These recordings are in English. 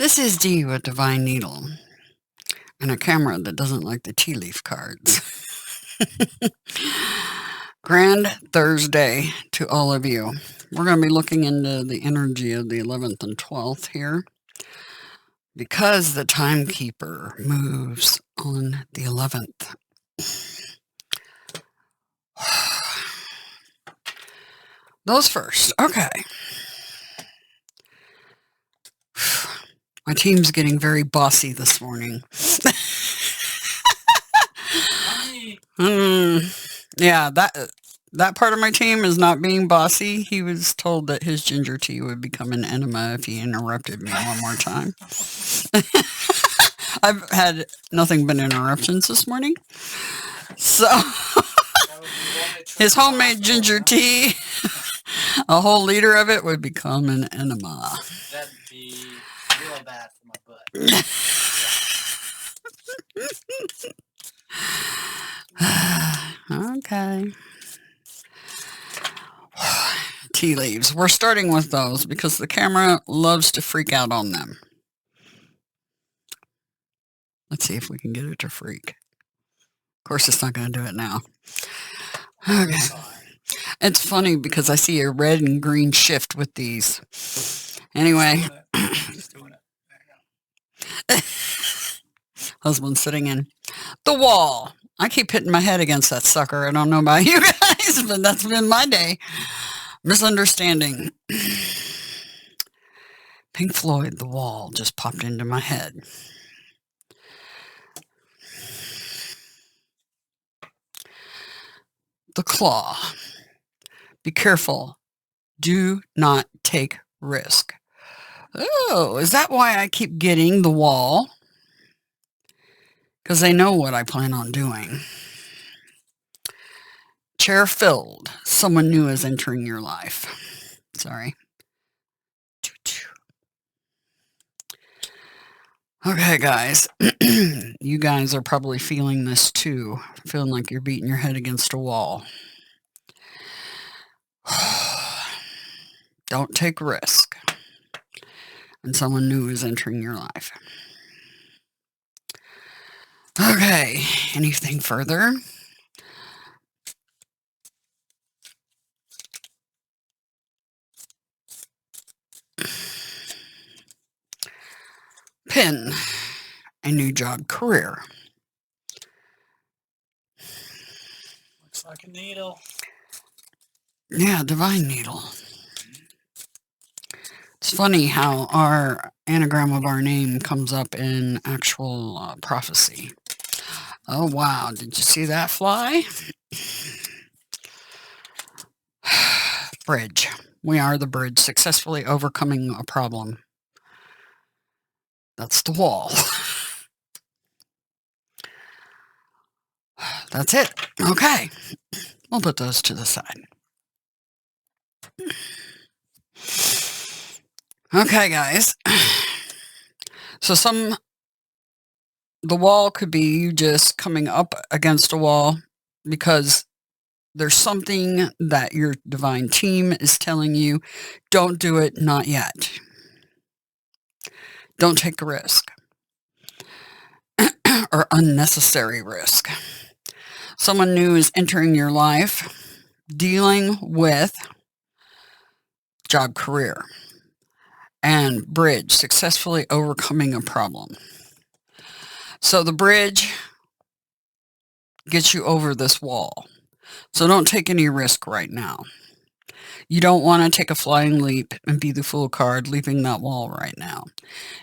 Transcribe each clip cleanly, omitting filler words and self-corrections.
This is Dee with Divine Needle and a camera that doesn't like the tea leaf cards. Grand Thursday to all of you. We're going to be looking into the energy of the 11th and 12th here because the timekeeper moves on the 11th. Those first. Okay. My team's getting very bossy this morning. Yeah, that part of my team is not being bossy. He was told that his ginger tea would become an enema if he interrupted me one more time. I've had nothing but interruptions this morning. So, his homemade ginger tea, a whole liter of it would become an enema. That'd be real bad for my butt. Okay. Tea leaves. We're starting with those because the camera loves to freak out on them. Let's see if we can get it to freak. Of course, it's not going to do it now. Okay. It's funny because I see a red and green shift with these. Anyway. Just doing it. There you go. Husband sitting in the wall. I keep hitting my head against that sucker. I don't know about you guys, but that's been my day. Misunderstanding. Pink Floyd, The Wall, just popped into my head. The claw. Be careful. Do not take risk. Oh, is that why I keep getting the wall? Because they know what I plan on doing. Chair filled. Someone new is entering your life. Sorry. Okay, guys. You guys are probably feeling this too. Feeling like you're beating your head against a wall. Don't take risk. And someone new is entering your life. Okay, anything further? Pin, a new job, career. Looks like a needle. Yeah, divine needle. It's funny how our anagram of our name comes up in actual prophecy. Oh, wow. Did you see that fly? Bridge. We are the bridge, successfully overcoming a problem. That's the wall. That's it. Okay. We'll put those to the side. Okay, guys. So the wall could be you just coming up against a wall because there's something that your divine team is telling you, don't do it, not yet. Don't take a risk. Or unnecessary risk. Someone new is entering your life, dealing with job, career, and bridge, successfully overcoming a problem. So the bridge gets you over this wall. So don't take any risk right now. You don't want to take a flying leap and be the fool card leaping that wall right now.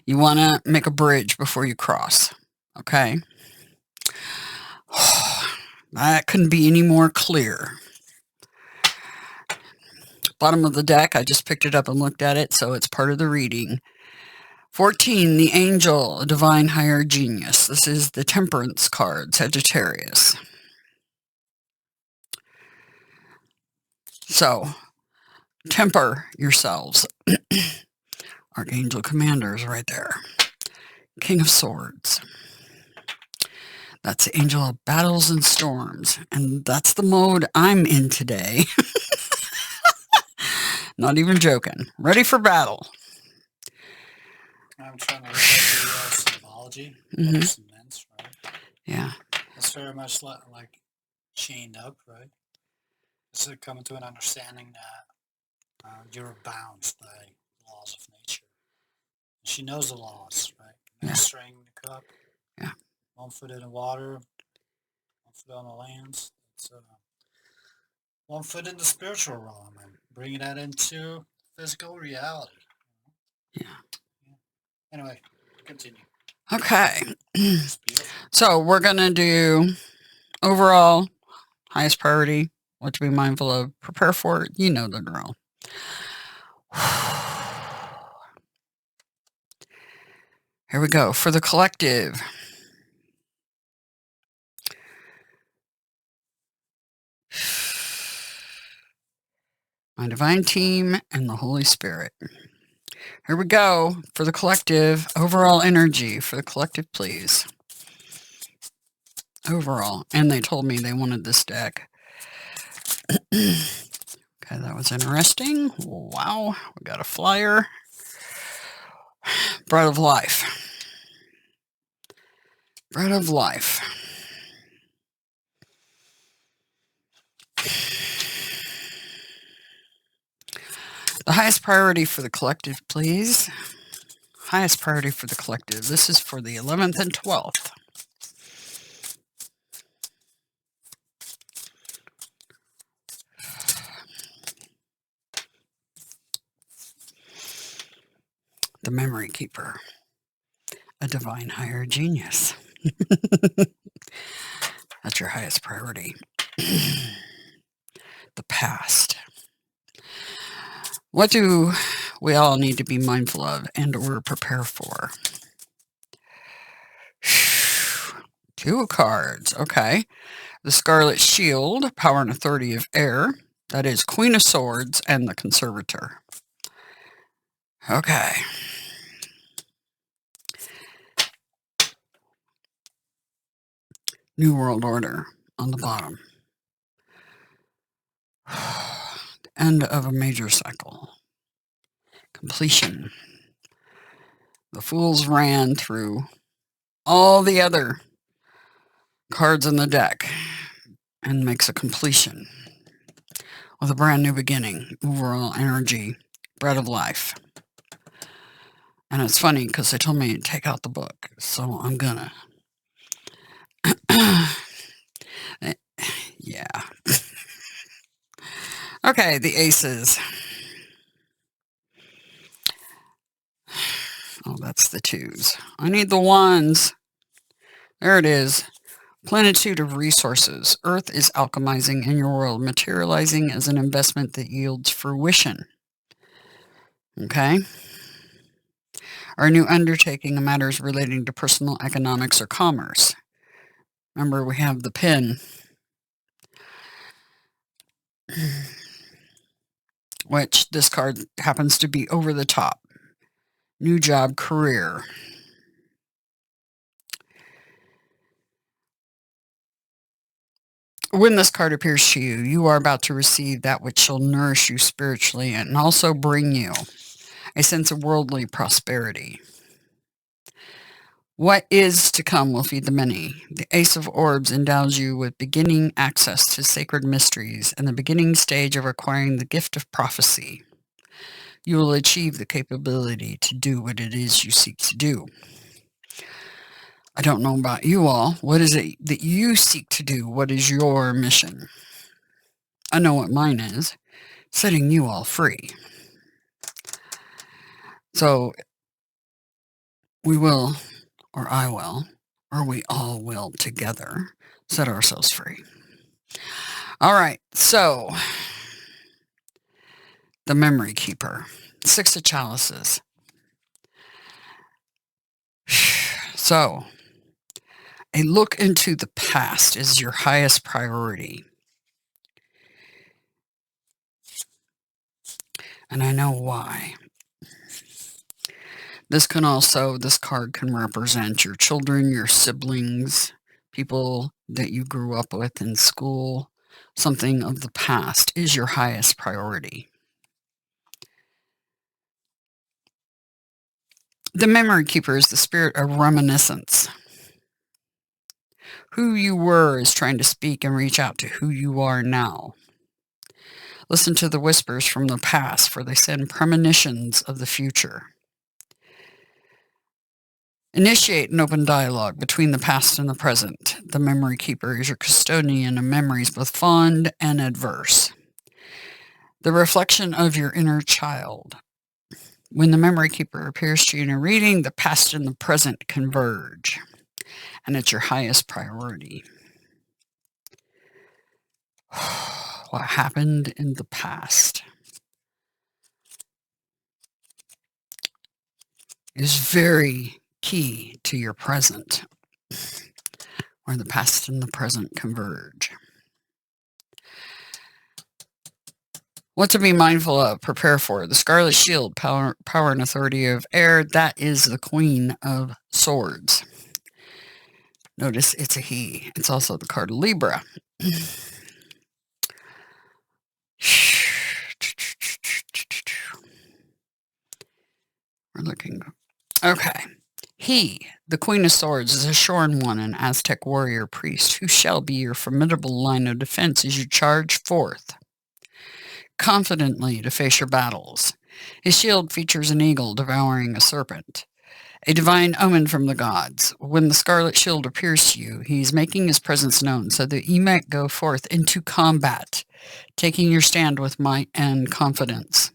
You want to make a bridge before you cross. Okay? That couldn't be any more clear. Bottom of the deck, I just picked it up and looked at it, so it's part of the reading. 14, the angel, a divine higher genius. This is the Temperance card, Sagittarius. So, temper yourselves. Archangel Commander is right there. King of Swords. That's the angel of battles and storms. And that's the mode I'm in today. Not even joking. Ready for battle. I'm trying to look at the symbology Mhm. of cements, right? Yeah. It's very much like chained up, right? It's coming to an understanding that you're bound by laws of nature. She knows the laws, right? Yeah. Mastering the cup. Yeah. 1 foot in the water, 1 foot on the lands. It's 1 foot in the spiritual realm and bringing that into physical reality. Yeah. Anyway, continue. Okay. It's beautiful. So we're going to do overall highest priority, what to be mindful of, prepare for it. You know the drill. Here we go. For the collective. My divine team and the Holy Spirit. Here we go. For the collective, overall energy. For the collective, please. Overall. And they told me they wanted this deck. Okay, that was interesting. Wow. We got a flyer. Bread of life. Bread of life. The highest priority for the collective, please. Highest priority for the collective. This is for the 11th and 12th. The memory keeper. A divine higher genius. That's your highest priority. The past. What do we all need to be mindful of and or prepare for? 2 cards. Okay. The Scarlet Shield, power and authority of air. That is Queen of Swords and the Conservator. Okay. New World Order on the bottom. End of a major cycle. Completion. The Fools ran through all the other cards in the deck and makes a completion with a brand new beginning. Overall energy. Bread of life. And it's funny because they told me to take out the book, so I'm gonna. Yeah. Okay, the aces. Oh, that's the 2s. I need the 1s. There it is. Plenitude of resources. Earth is alchemizing in your world, materializing as an investment that yields fruition. Okay? Our new undertaking in matters relating to personal economics or commerce. Remember, we have the pin, which this card happens to be over the top. New job, career. When this card appears to you, you are about to receive that which shall nourish you spiritually and also bring you a sense of worldly prosperity. What is to come will feed the many. The Ace of Orbs endows you with beginning access to sacred mysteries and the beginning stage of acquiring the gift of prophecy. You will achieve the capability to do what it is you seek to do. I don't know about you all. What is it that you seek to do? What is your mission? I know what mine is. Setting you all free. So we will, or I will, or we all will together set ourselves free. All right, so the memory keeper, 6 of chalices. So a look into the past is your highest priority. And I know why. This card can represent your children, your siblings, people that you grew up with in school. Something of the past is your highest priority. The memory keeper is the spirit of reminiscence. Who you were is trying to speak and reach out to who you are now. Listen to the whispers from the past, for they send premonitions of the future. Initiate an open dialogue between the past and the present. The memory keeper is your custodian of memories, both fond and adverse. The reflection of your inner child. When the memory keeper appears to you in a reading, the past and the present converge, and it's your highest priority. What happened in the past is very key to your present, where the past and the present converge. What to be mindful of, prepare for. The Scarlet Shield, power and authority of air, that is the Queen of Swords. Notice it's a he. It's also the card of Libra. We're looking. Okay. He, the Queen of Swords, is a shorn one, an Aztec warrior priest, who shall be your formidable line of defense as you charge forth confidently to face your battles. His shield features an eagle devouring a serpent, a divine omen from the gods. When the Scarlet Shield appears to you, he is making his presence known so that you might go forth into combat, taking your stand with might and confidence.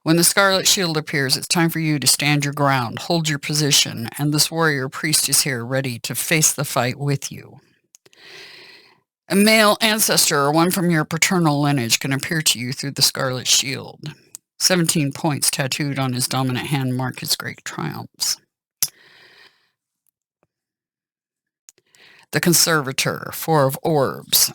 When the Scarlet Shield appears, it's time for you to stand your ground, hold your position, and this warrior priest is here ready to face the fight with you. A male ancestor or one from your paternal lineage can appear to you through the Scarlet Shield. 17 points tattooed on his dominant hand mark his great triumphs. The Conservator, 4 of orbs.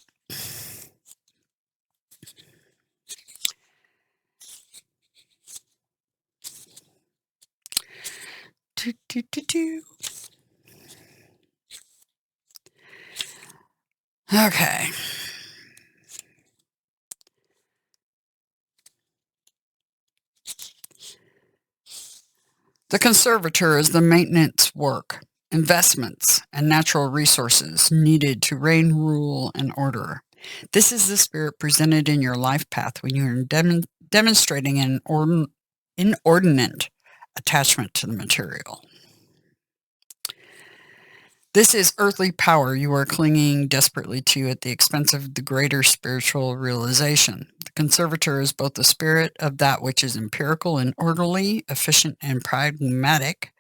Okay. The Conservator is the maintenance work, investments, and natural resources needed to reign, rule, and order. This is the spirit presented in your life path when you are demonstrating an inordinate attachment to the material. This is earthly power you are clinging desperately to at the expense of the greater spiritual realization. The Conservator is both the spirit of that which is empirical and orderly, efficient and pragmatic,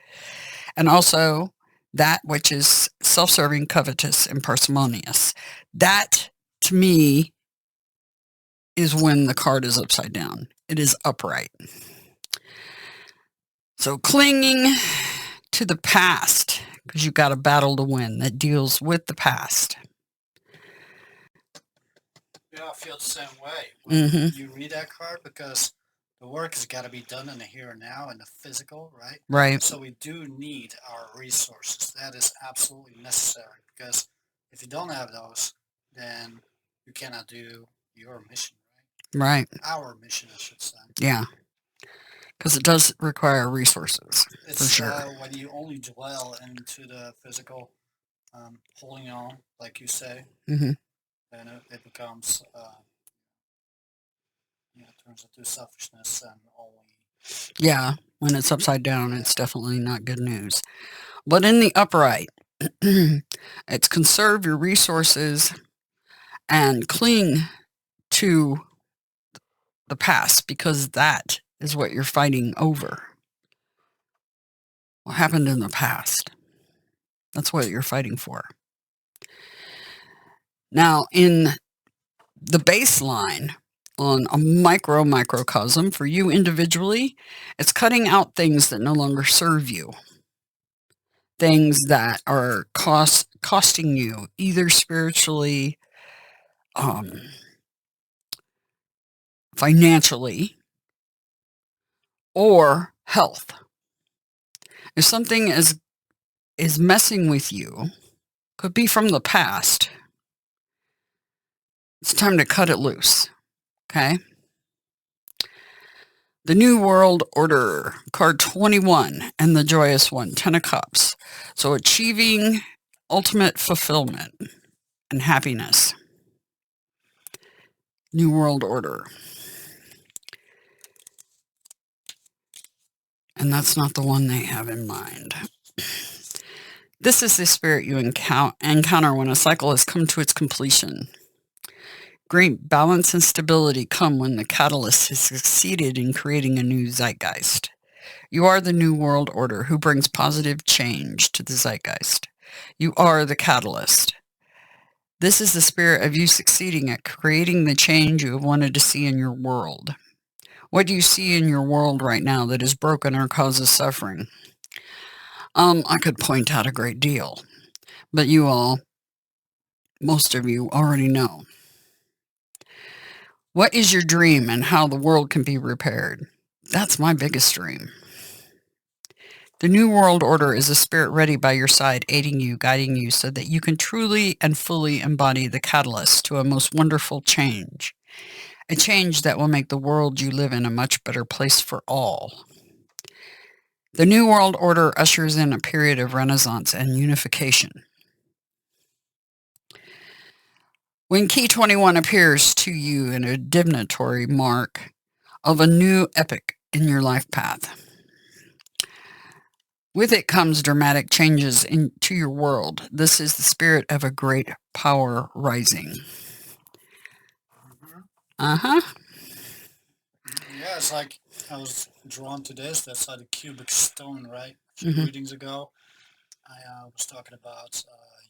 and also that which is self-serving, covetous, and parsimonious. That, to me, is when the card is upside down. It is upright. So clinging to the past, because you've got a battle to win that deals with the past. Yeah, I feel the same way when you read that card, because the work has got to be done in the here and now, in the physical, right? Right. So we do need our resources. That is absolutely necessary, because if you don't have those, then you cannot do your mission, right? Right. Our mission, I should say. Yeah. Because it does require resources, It's, for sure. When you only dwell into the physical, holding on, like you say, then it becomes, it turns into selfishness and only. Yeah, when it's upside down, it's definitely not good news. But in the upright, it's conserve your resources and cling to the past, because that is what you're fighting over. What happened in the past? That's what you're fighting for. Now, in the baseline, on a microcosm for you individually, it's cutting out things that no longer serve you. Things that are costing you, either spiritually, financially, or health. If something is messing with you, could be from the past, it's time to cut it loose. Okay? The New World Order, card 21, and the joyous one, 10 of Cups. So achieving ultimate fulfillment and happiness. New World Order. And that's not the one they have in mind. This is the spirit you encounter when a cycle has come to its completion. Great balance and stability come when the catalyst has succeeded in creating a new zeitgeist. You are the New World Order who brings positive change to the zeitgeist. You are the catalyst. This is the spirit of you succeeding at creating the change you have wanted to see in your world. What do you see in your world right now that is broken or causes suffering? I could point out a great deal, but most of you already know. What is your dream and how the world can be repaired? That's my biggest dream. The New World Order is a spirit ready by your side, aiding you, guiding you, so that you can truly and fully embody the catalyst to a most wonderful change. A change that will make the world you live in a much better place for all. The New World Order ushers in a period of renaissance and unification. When Key 21 appears to you in a divinatory mark of a new epoch in your life path. With it comes dramatic changes into your world. This is the spirit of a great power rising. Uh-huh. Yeah, it's like I was drawn to this. That's like the cubic stone, right? A few readings ago, I was talking about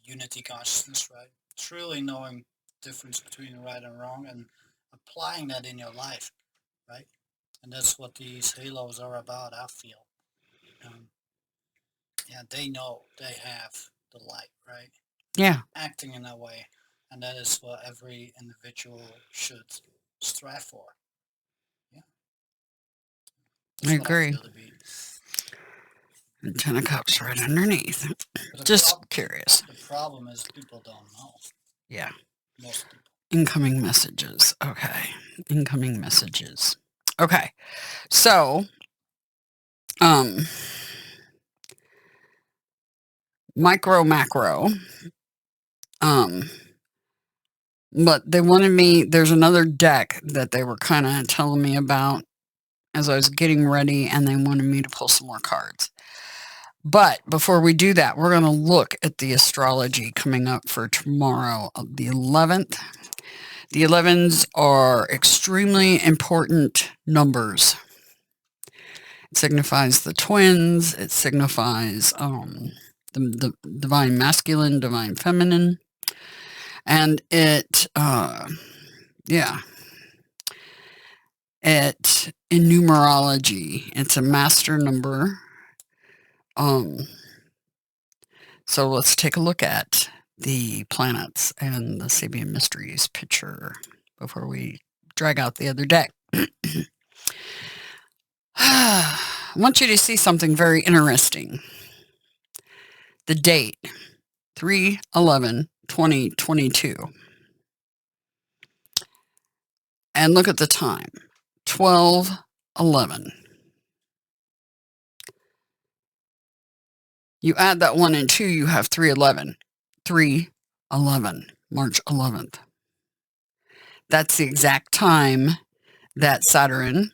unity consciousness, right? Truly knowing the difference between right and wrong and applying that in your life, right? And that's what these halos are about, I feel. Yeah, they know they have the light, right? Yeah. Acting in that way. And that is what every individual should strive for. Yeah. I agree. And 10 of Cups right underneath. Just curious. The problem is people don't know. Yeah. Most people. Incoming messages. Okay. Incoming messages. Okay. So, micro, macro. But they wanted me, there's another deck that they were kind of telling me about as I was getting ready, and they wanted me to pull some more cards. But before we do that, we're going to look at the astrology coming up for tomorrow, the 11th. The 11s are extremely important numbers. It signifies the twins. It signifies the divine masculine, divine feminine. And it, in numerology, it's a master number. So let's take a look at the planets and the Sabian Mysteries picture before we drag out the other deck. I want you to see something very interesting. The date, 3/11/2022. And look at the time, 12:11. You add that 1 and 2, you have 3/11. 3/11, March 11th. That's the exact time that Saturn,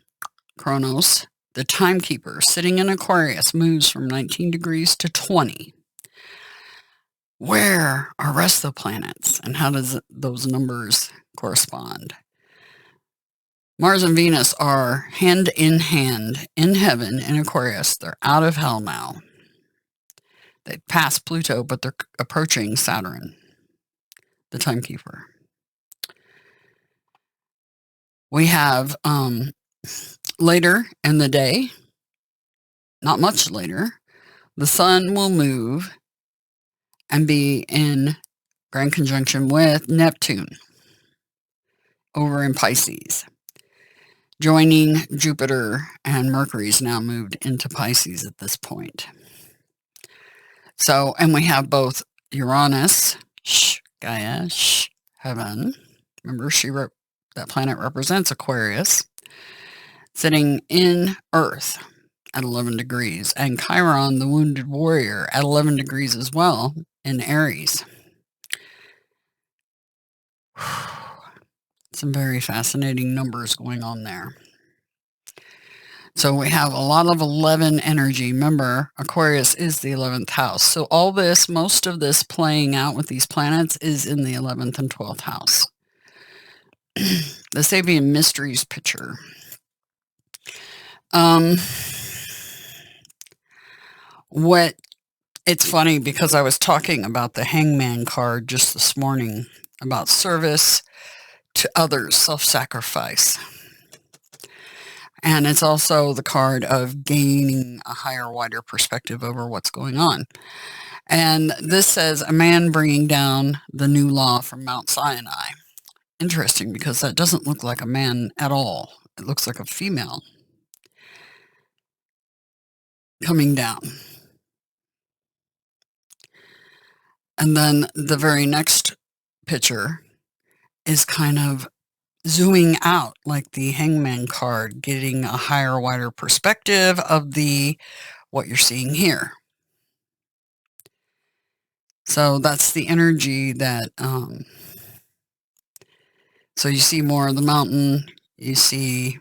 Kronos, the timekeeper, sitting in Aquarius, moves from 19 degrees to 20. Where are the rest of the planets, and how does those numbers correspond? Mars and Venus are hand in hand in heaven in Aquarius. They're out of hell now. They passed Pluto, but they're approaching Saturn, the timekeeper. We have later in the day, not much later, the sun will move and be in grand conjunction with Neptune over in Pisces, joining Jupiter, and Mercury's now moved into Pisces at this point. So, and we have both Uranus, Gaia, heaven. Remember, that planet represents Aquarius. sitting in Earth at 11 degrees, and Chiron, the wounded warrior, at 11 degrees as well in Aries. Some very fascinating numbers going on there. So we have a lot of 11 energy. Remember, Aquarius is the 11th house. So all this, most of this playing out with these planets is in the 11th and 12th house. The Sabian Mysteries picture. It's funny because I was talking about the Hangman card just this morning about service to others, self-sacrifice. And it's also the card of gaining a higher, wider perspective over what's going on. And this says a man bringing down the new law from Mount Sinai. Interesting, because that doesn't look like a man at all. It looks like a female coming down. And then the very next picture is kind of zooming out like the Hangman card, getting a higher, wider perspective of what you're seeing here. So that's the energy that, so you see more of the mountain, you see,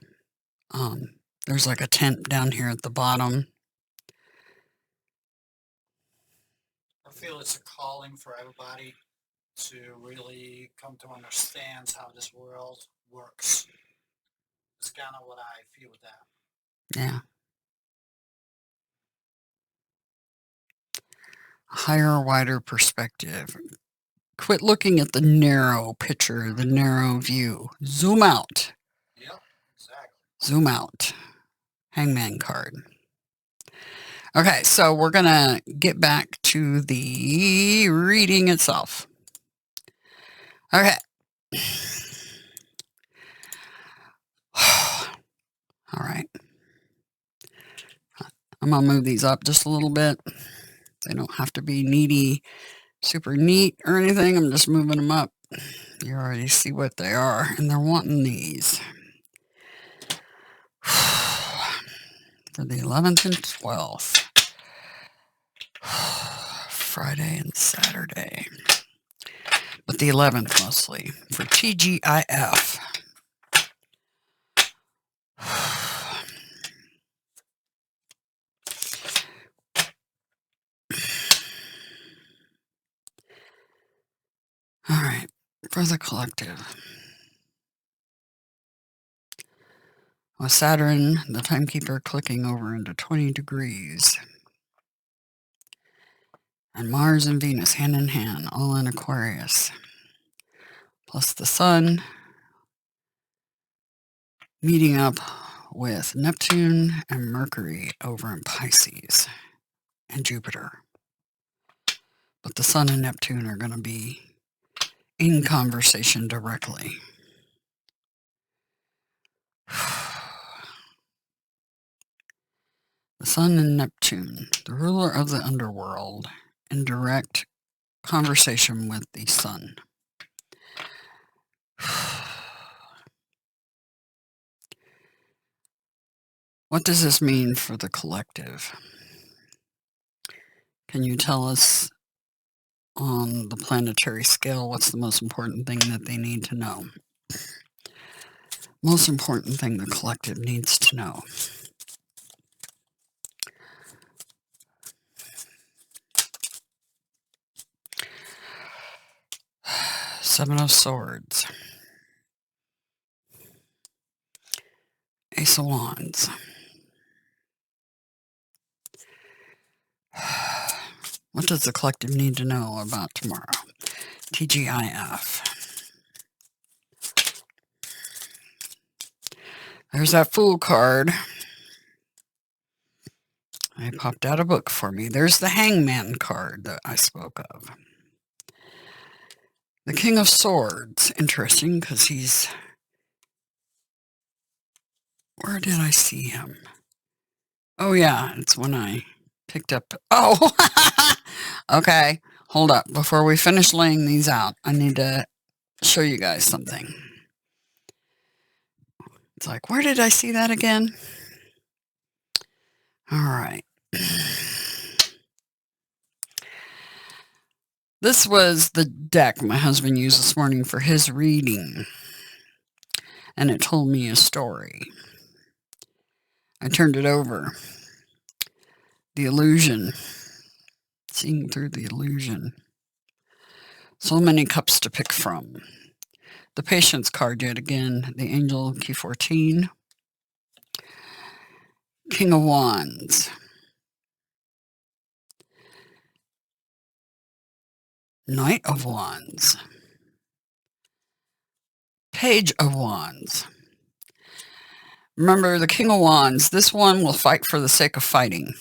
there's like a tent down here at the bottom. I feel it's a calling for everybody to really come to understand how this world works. It's kind of what I feel with that. Yeah. A higher, wider perspective. Quit looking at the narrow picture, the narrow view. Zoom out. Yep, exactly. Zoom out. Hangman card. Okay, so we're going to get back to the reading itself. Okay. All right. I'm going to move these up just a little bit. They don't have to be needy, super neat or anything. I'm just moving them up. You already see what they are, and they're wanting these. For the 11th and 12th. Friday and Saturday. But the 11th mostly. For TGIF. All right, for the collective. With Saturn, the timekeeper, clicking over into 20 degrees. And Mars and Venus hand in hand, all in Aquarius. Plus the Sun meeting up with Neptune and Mercury over in Pisces and Jupiter. But the Sun and Neptune are going to be in conversation directly. The Sun and Neptune, the ruler of the underworld, in direct conversation with the Sun. What does this mean for the collective? Can you tell us on the planetary scale what's the most important thing that they need to know? Most important thing the collective needs to know. Seven of Swords. Ace of Wands. What does the collective need to know about tomorrow? TGIF. There's that Fool card. I popped out a book for me. There's the Hangman card that I spoke of. The King of Swords. Interesting, because he's... Where did I see him? Oh, yeah, it's when I picked up... Oh! Okay, hold up. Before we finish laying these out, I need to show you guys something. It's like, where did I see that again? All right. This was the deck my husband used this morning for his reading, and it told me a story. I turned it over. The illusion. Seeing through the illusion. So many cups to pick from. The Patience card yet again. The Angel key 14. King of Wands. Knight of Wands. Page of Wands. Remember, the King of Wands, this one will fight for the sake of fighting.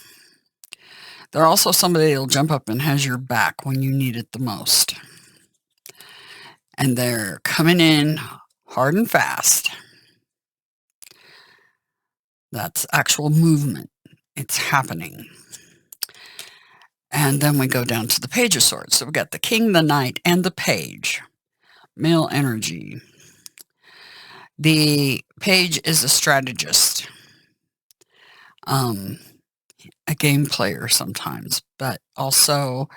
They're also somebody that'll jump up and has your back when you need it the most. And they're coming in hard and fast. That's actual movement. It's happening. And then we go down to the Page of Swords. So we've got the King, the Knight, and the Page. Male energy. The Page is a strategist. A game player sometimes, but also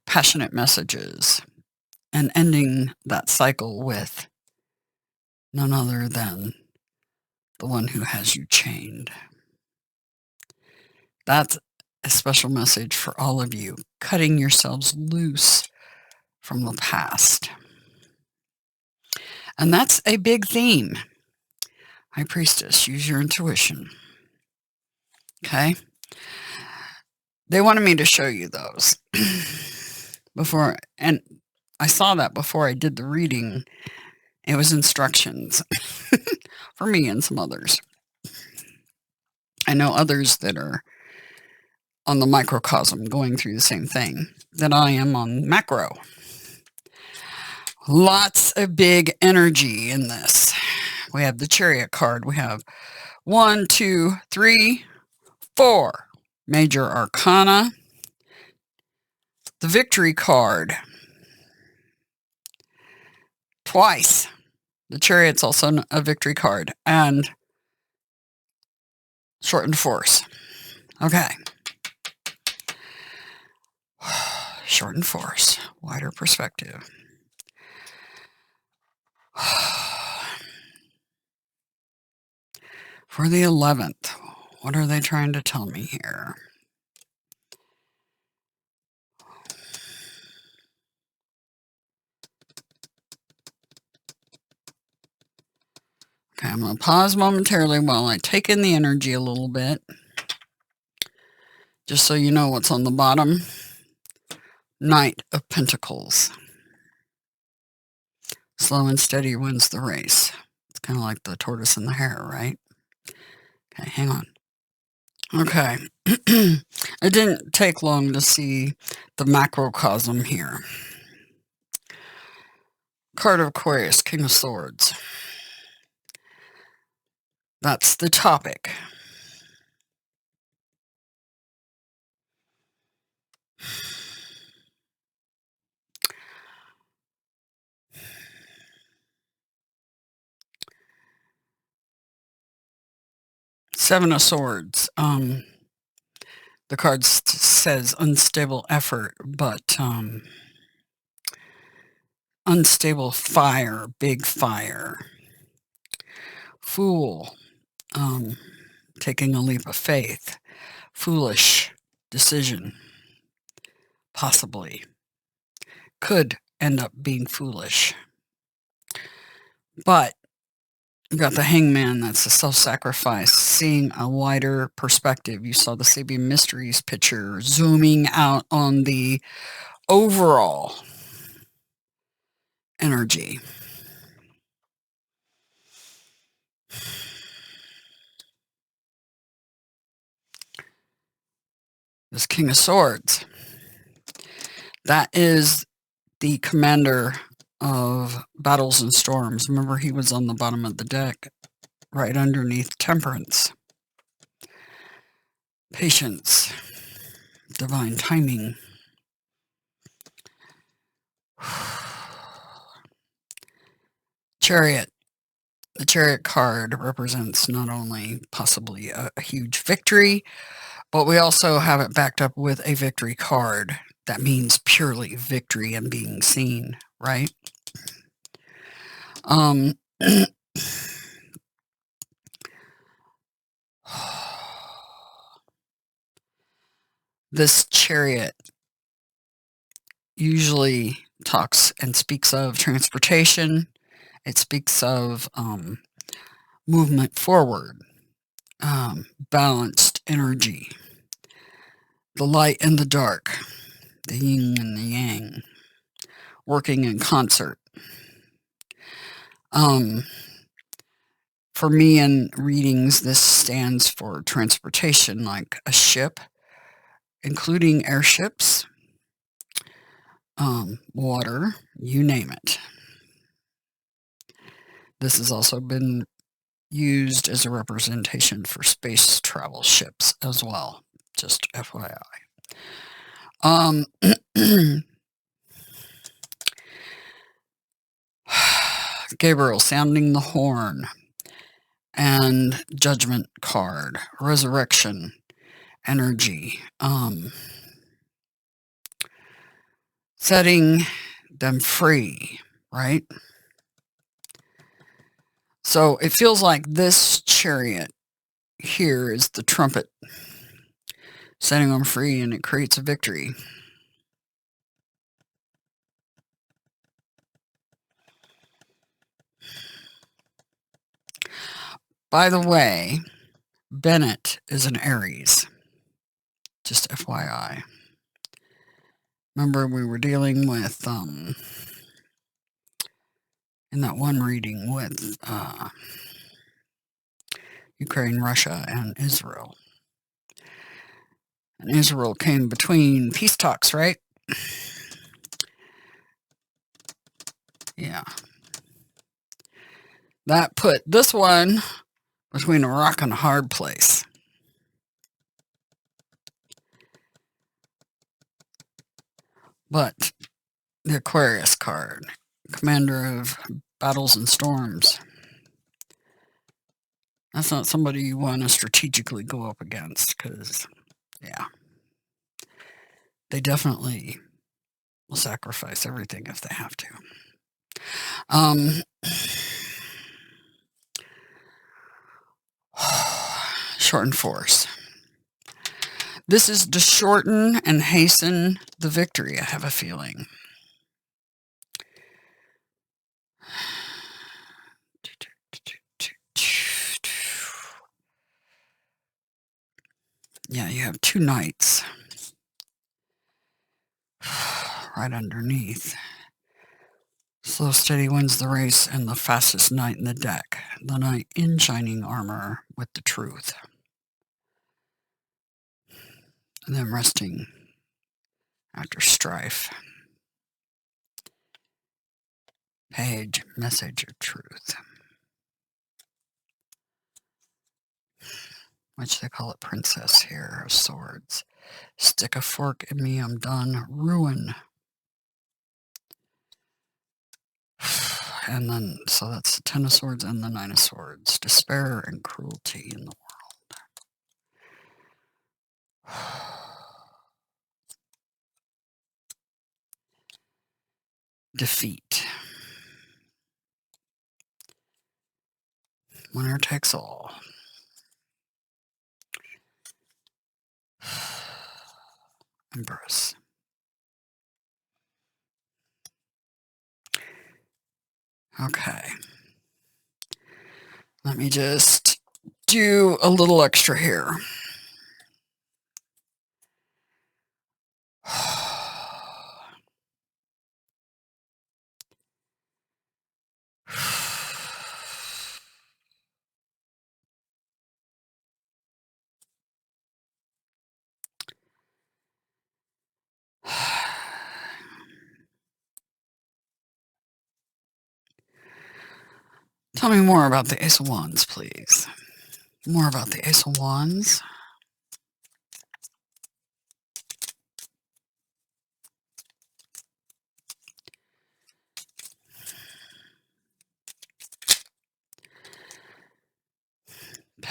passionate messages. And ending that cycle with none other than the one who has you chained. That's a special message for all of you, cutting yourselves loose from the past. And that's a big theme. High Priestess, use your intuition. Okay? They wanted me to show you those before, and I saw that before I did the reading. It was instructions for me and some others. I know others that are on the microcosm going through the same thing that I am on macro. Lots of big energy in this. We have the Chariot card. We have 1, 2, 3, 4 major arcana. The Victory card. Twice. The Chariot's also a Victory card. And Shortened Force. Okay. Shortened Force. Wider perspective. For the 11th, what are they trying to tell me here? Okay, I'm going to pause momentarily while I take in the energy a little bit. Just so you know what's on the bottom. Knight of Pentacles. Slow and steady wins the race. It's kind of like the tortoise and the hare, right? Okay, hang on. Okay. It didn't take long to see the macrocosm here. Card of Aquarius, King of Swords. That's the topic. Seven of Swords. The card says unstable effort, but unstable fire, big fire. Fool, taking a leap of faith. Foolish decision, possibly. Could end up being foolish. But you've got the Hangman, that's a self-sacrifice, seeing a wider perspective. You saw the Sabian Mysteries picture, zooming out on the overall energy. This King of Swords, that is the commander of Battles and Storms. Remember, he was on the bottom of the deck, right underneath Temperance. Patience, divine timing. Chariot. The Chariot card represents not only possibly a huge victory, but we also have it backed up with a victory card. That means purely victory and being seen, right? This Chariot usually talks and speaks of transportation. It speaks of movement forward, balanced energy, the light and the dark, the yin and the yang, working in concert. For me in readings, this stands for transportation, like a ship, including airships, water, you name it. This has also been used as a representation for space travel ships as well, just FYI. Gabriel sounding the horn, and Judgment card, resurrection energy, setting them free, right? So it feels like this Chariot here is the trumpet, setting them free, and it creates a victory. By the way, Bennett is an Aries, just FYI. Remember we were dealing with, in that one reading with Ukraine, Russia, and Israel. And Israel came between peace talks, right? Yeah. That put this one between a rock and a hard place. But the Aquarius card, commander of battles and storms. That's not somebody you want to strategically go up against, because, yeah, they definitely will sacrifice everything if they have to. Shorten force. This is to shorten and hasten the victory, I have a feeling. Yeah, you have two knights right underneath. Slow, steady wins the race, and the fastest knight in the deck. The knight in shining armor with the truth. And then resting after strife. Page, message of truth. Which they call it Princess here, of Swords. Stick a fork in me, I'm done. Ruin. And then, so that's the Ten of Swords and the Nine of Swords. Despair and cruelty in the world. Defeat. Winner takes all. Empress. Okay. Let me just do a little extra here. Tell me more about the Ace of Wands, please. More about the Ace of Wands.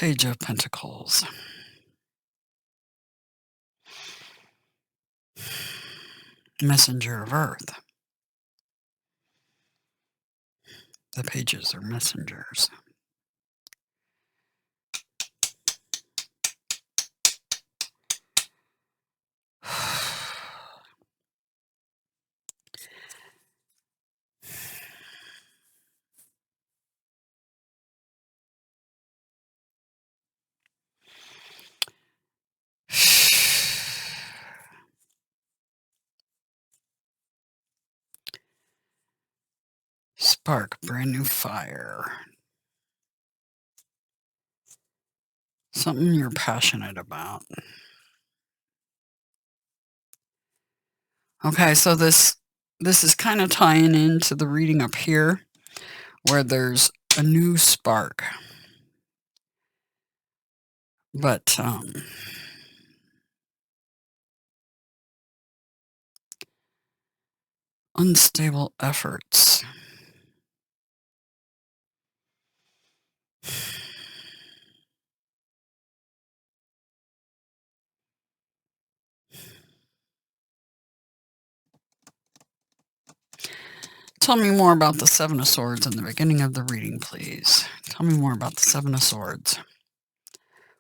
Page of Pentacles. Messenger of Earth. The pages are messengers. Spark, brand new fire. Something you're passionate about. Okay, so this is kind of tying into the reading up here, where there's a new spark. But unstable efforts. Tell me more about the Seven of Swords in the beginning of the reading, please. Tell me more about the Seven of Swords.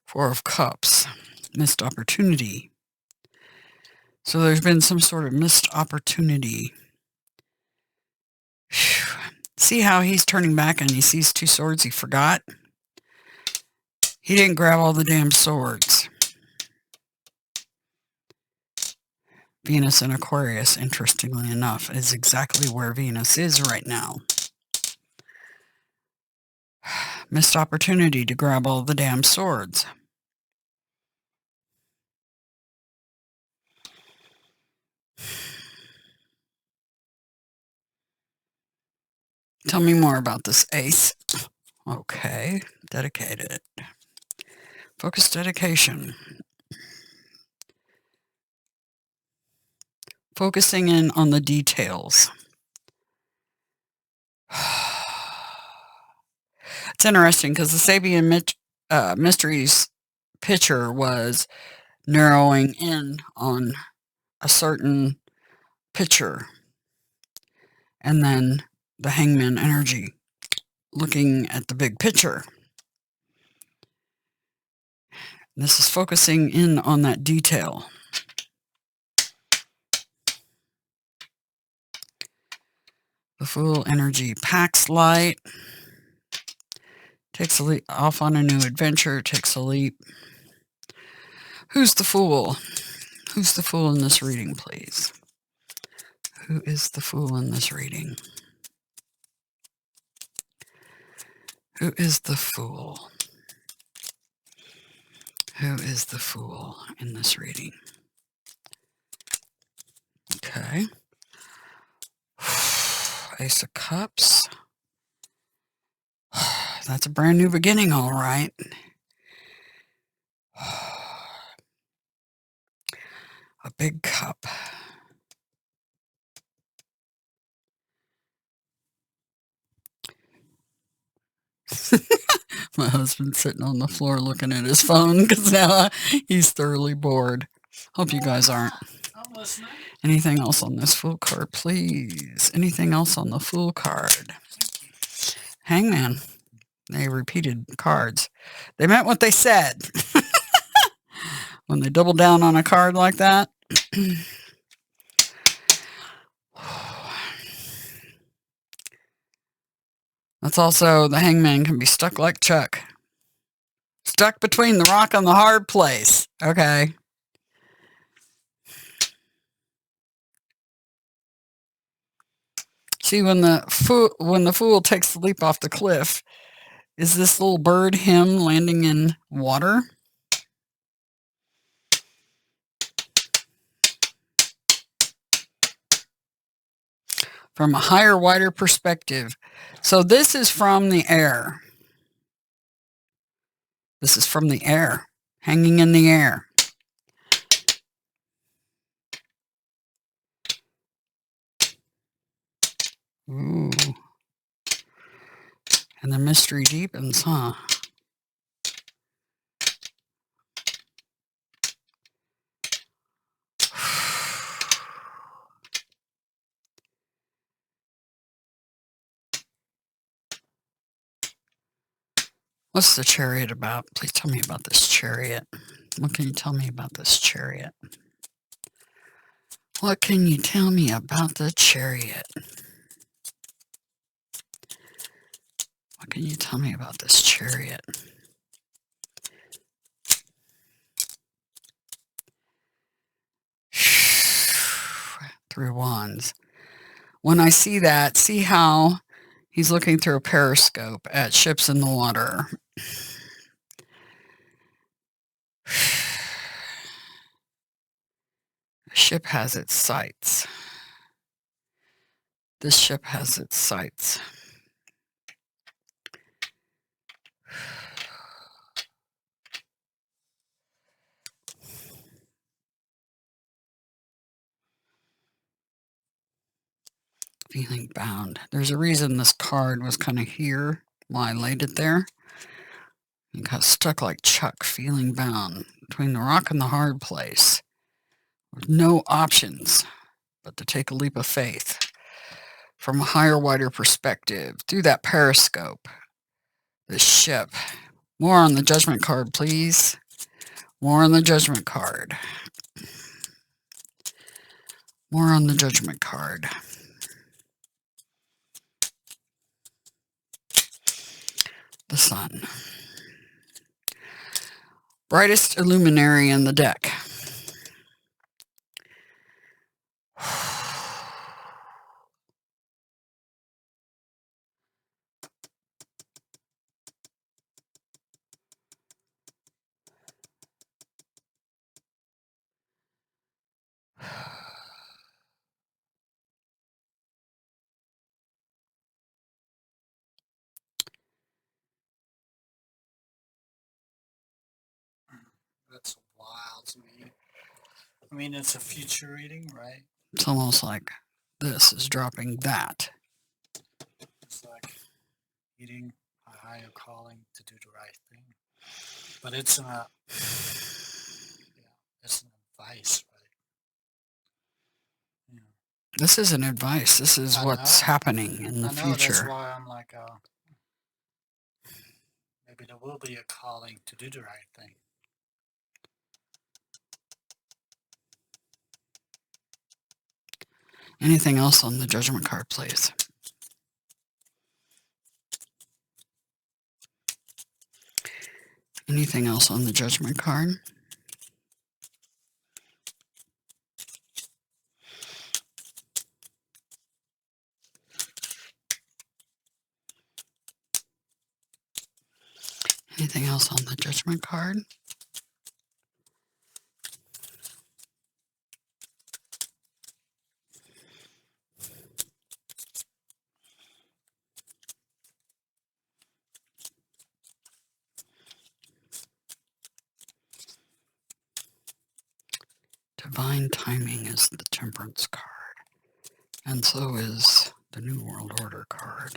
Four of Cups. Missed opportunity. So there's been some sort of missed opportunity. Whew. See how he's turning back and he sees two swords he forgot? He didn't grab all the damn swords. Venus in Aquarius, interestingly enough, is exactly where Venus is right now. Missed opportunity to grab all the damn swords. Tell me more about this ace. Okay, dedicated. Focus, dedication. Focusing in on the details. It's interesting because the Sabian Mysteries picture was narrowing in on a certain picture, and then the Hangman energy looking at the big picture. This is focusing in on that detail. The Fool energy packs light. Takes a leap off on a new adventure. Takes a leap. Who's the Fool? Who's the Fool in this reading, please? Who is the Fool in this reading? Who is the Fool? Who is the Fool in this reading? Okay. Ace of Cups. That's a brand new beginning, all right. A big cup. My husband's sitting on the floor looking at his phone because now he's thoroughly bored. Hope you guys aren't. I'm listening. Anything else on this Fool card, please? Anything else on the Fool card? Hangman. They repeated cards. They meant what they said. When they double down on a card like that. That's also, the Hangman can be stuck like Chuck. Stuck between the rock and the hard place. Okay. See, when the fool takes the leap off the cliff, is this little bird him landing in water? From a higher, wider perspective. So this is from the air. This is from the air. Hanging in the air. Ooh. And the mystery deepens, huh? What's the chariot about? Please tell me about this chariot. What can you tell me about this chariot? What can you tell me about the chariot? What can you tell me about this chariot? Three wands. When I see that, see how he's looking through a periscope at ships in the water. The ship has its sights. This ship has its sights. Feeling bound. There's a reason this card was kind of here while I laid it there. You got stuck like Chuck, feeling bound between the rock and the hard place, with no options but to take a leap of faith from a higher, wider perspective through that periscope. The ship. More on the Judgment card, please. More on the Judgment card. More on the Judgment card. The sun. Brightest illuminary in the deck. That's wild to me. I mean, it's a future reading, right? It's almost like this is dropping that. It's like eating a higher calling to do the right thing. But it's it's an advice, right? Yeah. This isn't advice. This is what's happening in the future. That's why I'm like, maybe there will be a calling to do the right thing. Anything else on the Judgment card, please? Anything else on the Judgment card? Anything else on the Judgment card? Divine timing is the Temperance card. And so is the New World Order card.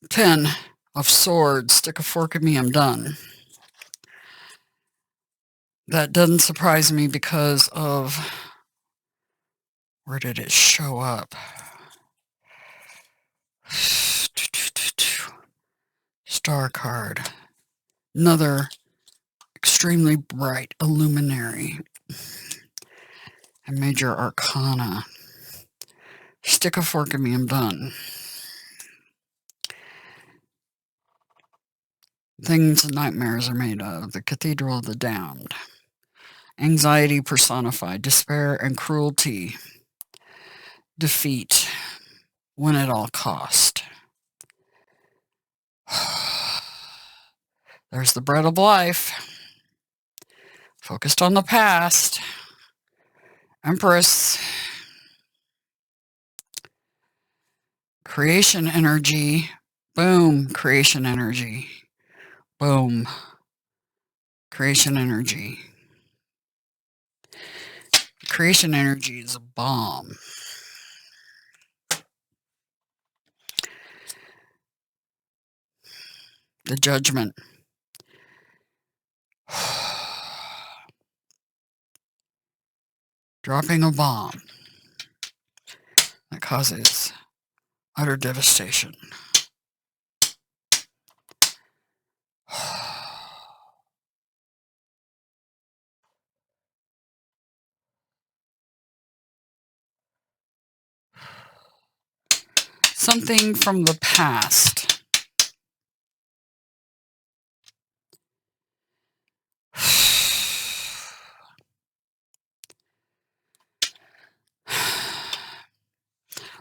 10 of Swords. Stick a fork in me, I'm done. That doesn't surprise me because of... Where did it show up? Star card. Another extremely bright illuminary. And Major Arcana. Stick a fork in me, I'm done. Things nightmares are made of. The Cathedral of the Damned. Anxiety personified. Despair and cruelty. Defeat. Win at all cost. There's the bread of life. Focused on the past. Empress. Creation energy. Boom. Creation energy. Boom. Creation energy. Creation energy is a bomb. The Judgment. Dropping a bomb that causes Utter devastation. Something from the past.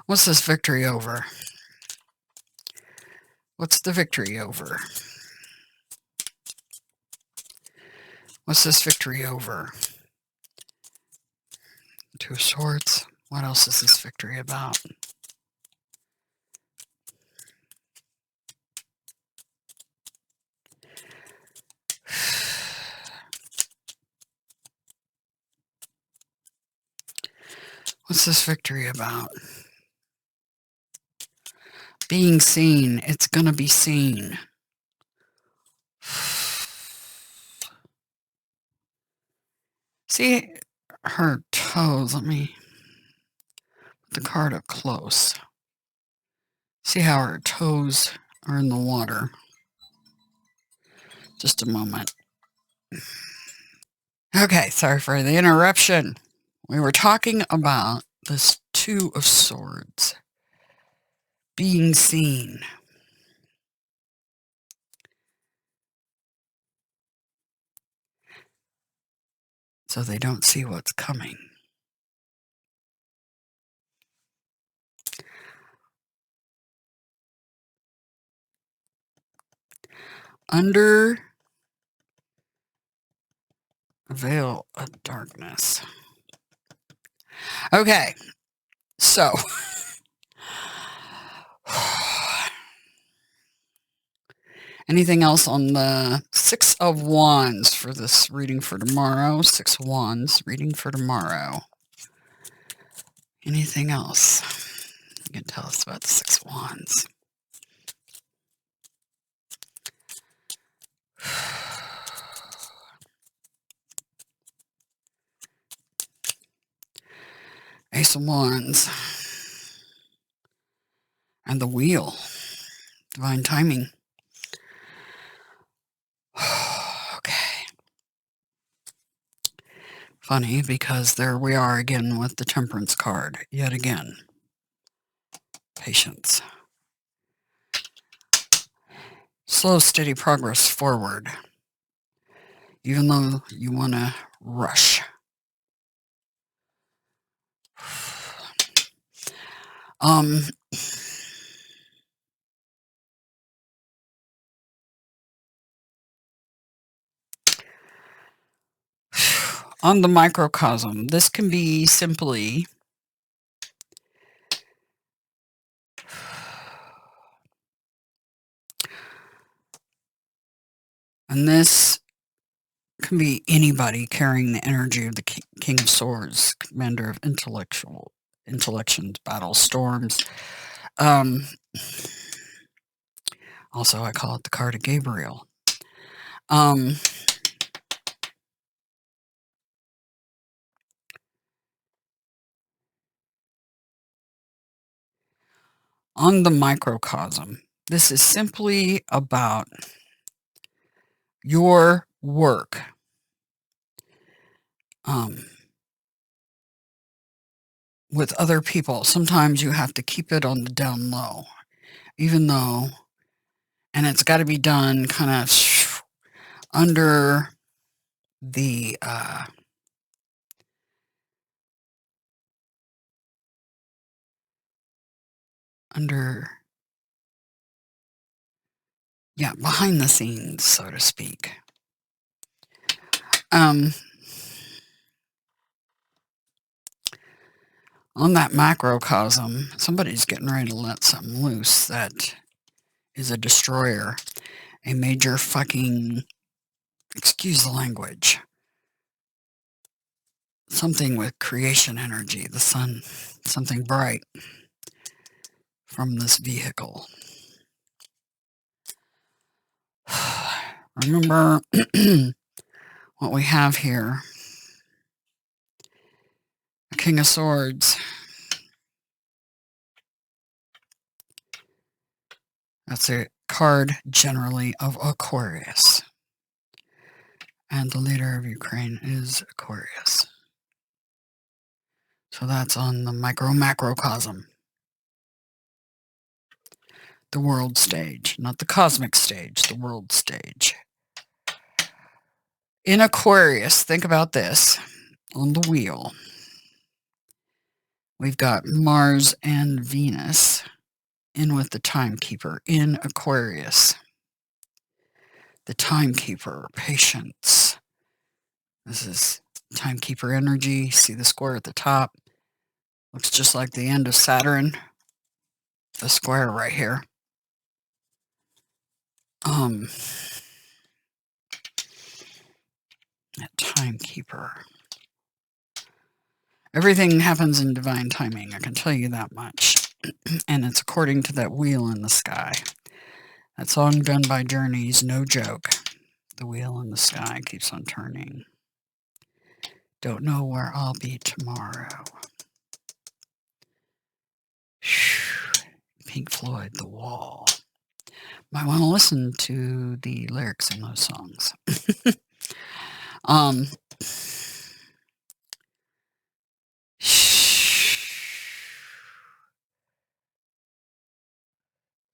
What's this victory over? What's the victory over? What's this victory over? Two of Swords. What else is this victory about? What's this victory about? Being seen. It's gonna be seen. See her toes. Let me put the card up close. See how her toes are in the water. Just a moment. Okay, sorry for the interruption. We were talking about this Two of Swords. Being seen. So they don't see what's coming. Under a veil of darkness. Okay, so anything else on the Six of Wands for this reading for tomorrow? Six of Wands reading for tomorrow. Anything else you can tell us about the Six of Wands? Ace of Wands. And the Wheel. Divine timing. Okay. Funny, because there we are again with the Temperance card. Yet again. Patience. Slow, steady progress forward. Even though you want to rush. On the microcosm, this can be simply and this can be anybody carrying the energy of the King of Swords, commander of intellections, battle storms. Also, I call it the card of Gabriel. On the microcosm, this is simply about your work. With other people, sometimes you have to keep it on the down low, even though, and it's got to be done kind of under the behind the scenes, so to speak. On that macrocosm, somebody's getting ready to let something loose that is a destroyer, a major fucking, excuse the language, something with creation energy, the sun, something bright from this vehicle. Remember what we have here. The King of Swords. That's a card generally of Aquarius. And the leader of Ukraine is Aquarius. So that's on the micro-macrocosm. The world stage, not the cosmic stage, the world stage. In Aquarius, think about this. On the wheel, we've got Mars and Venus in with the timekeeper in Aquarius. The timekeeper, patience. This is timekeeper energy. See the square at the top? Looks just like the end of Saturn. The square right here. That timekeeper. Everything happens in divine timing, I can tell you that much. And it's according to that wheel in the sky. That song done by Journey's no joke. The wheel in the sky keeps on turning. Don't know where I'll be tomorrow. Pink Floyd, The Wall. Might want to listen to the lyrics in those songs.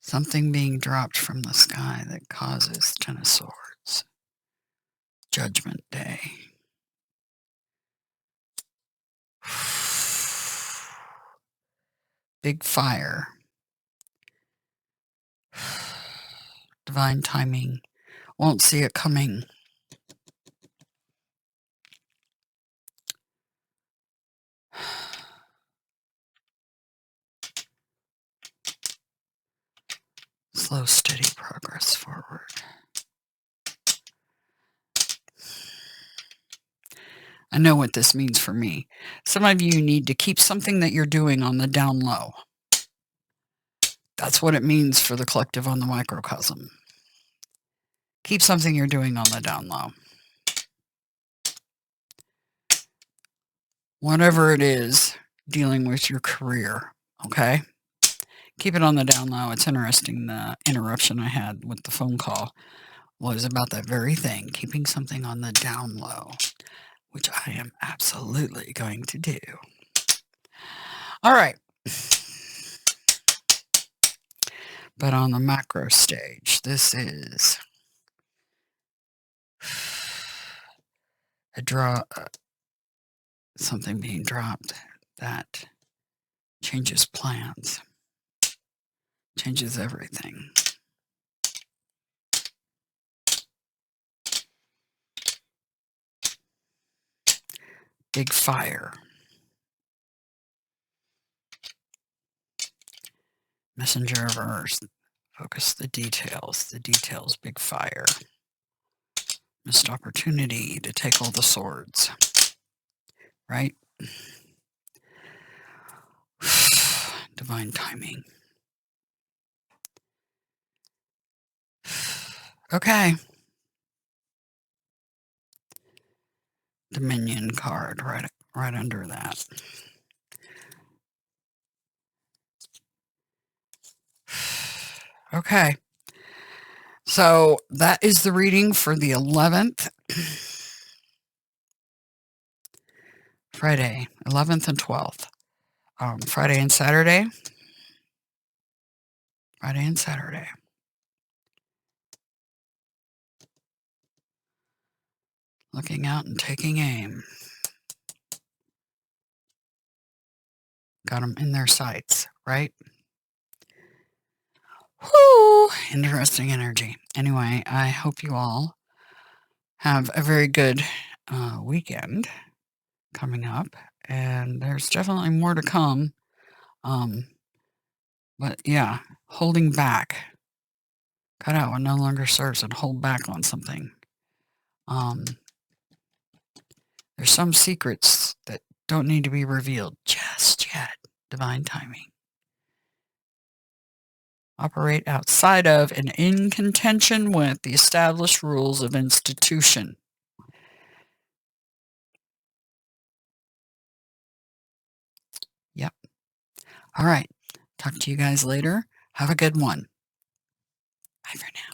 Something being dropped from the sky that causes Ten of Swords. Judgment Day. Big fire. Divine timing. Won't see it coming. Slow, steady progress forward. I know what this means for me. Some of you need to keep something that you're doing on the down low. That's what it means for the collective on the microcosm. Keep something you're doing on the down low. Whatever it is, dealing with your career, okay? Keep it on the down low. It's interesting, the interruption I had with the phone call was about that very thing, keeping something on the down low, which I am absolutely going to do. All right. But on the macro stage, this is something being dropped that changes plans, changes everything. Big fire. Messenger of Earth. Focus the details, big fire. Missed opportunity to take all the swords. Right? Divine timing. Okay. Dominion card right under that. Okay. So that is the reading for the 11th. Friday, 11th and 12th. Friday and Saturday. Friday and Saturday. Looking out and taking aim. Got them in their sights, right? Whoo! Interesting energy. Anyway, I hope you all have a very good weekend coming up. And there's definitely more to come. But yeah, holding back. Cut out what no longer serves and hold back on something. There's some secrets that don't need to be revealed just yet. Divine timing. Operate outside of and in contention with the established rules of institution. Yep. All right. Talk to you guys later. Have a good one. Bye for now.